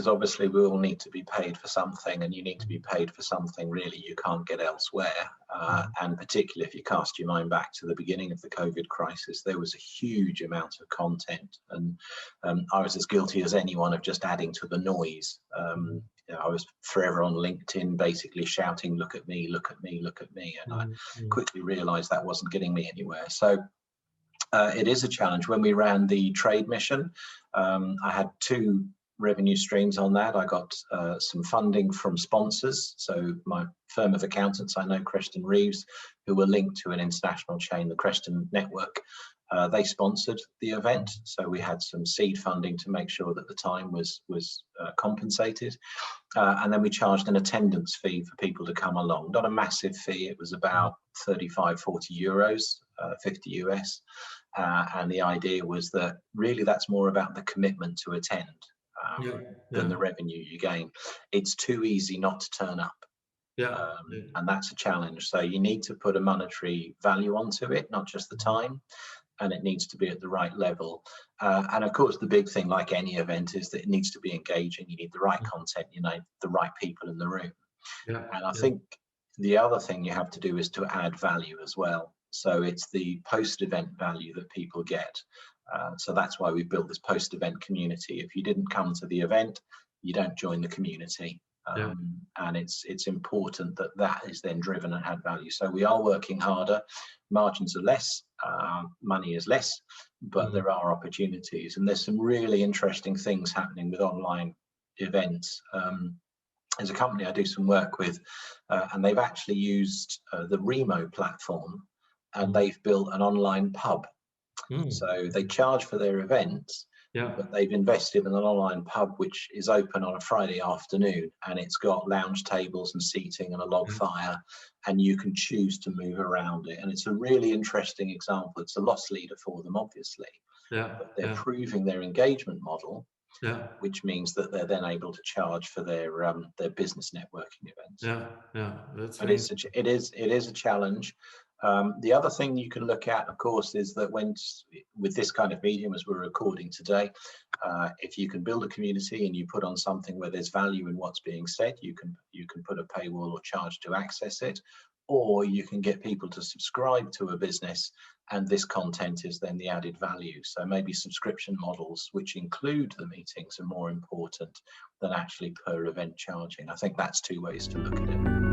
because obviously we all need to be paid for something, and you need to be paid for something really you can't get elsewhere. And particularly if you cast your mind back to the beginning of the COVID crisis, there was a huge amount of content, and I was as guilty as anyone of just adding to the noise. I was forever on LinkedIn basically shouting, look at me, look at me, look at me, and I quickly realized that wasn't getting me anywhere. So it is a challenge. When we ran the trade mission, I had two revenue streams on that. I got some funding from sponsors. So my firm of accountants, I know Creston Reeves, who were linked to an international chain, the Creston Network. They sponsored the event, so we had some seed funding to make sure that the time was compensated, and then we charged an attendance fee for people to come along. Not a massive fee, it was about 35-40 euros, 50 US, and the idea was that really that's more about the commitment to attend than the revenue you gain. It's too easy not to turn up. And that's a challenge. So you need to put a monetary value onto it, not just the time, and it needs to be at the right level. And of course, the big thing, like any event, is that it needs to be engaging. You need the right content, you know, the right people in the room. And I think the other thing you have to do is to add value as well. So it's the post-event value that people get. So that's why we built this post-event community. If you didn't come to the event, you don't join the community. And it's important that that is then driven and add value. So we are working harder. Margins are less, money is less, but there are opportunities, and there's some really interesting things happening with online events. There's a company I do some work with, and they've actually used the Remo platform, and they've built an online pub. So they charge for their events, but they've invested in an online pub which is open on a Friday afternoon, and it's got lounge tables and seating and a log fire, and you can choose to move around it. And it's a really interesting example. It's a loss leader for them, obviously, but they're proving their engagement model, which means that they're then able to charge for their business networking events. But it is a challenge. The other thing you can look at, of course, is that with this kind of medium, as we're recording today, if you can build a community and you put on something where there's value in what's being said, you can put a paywall or charge to access it, or you can get people to subscribe to a business, and this content is then the added value. So maybe subscription models which include the meetings are more important than actually per event charging. I think that's two ways to look at it.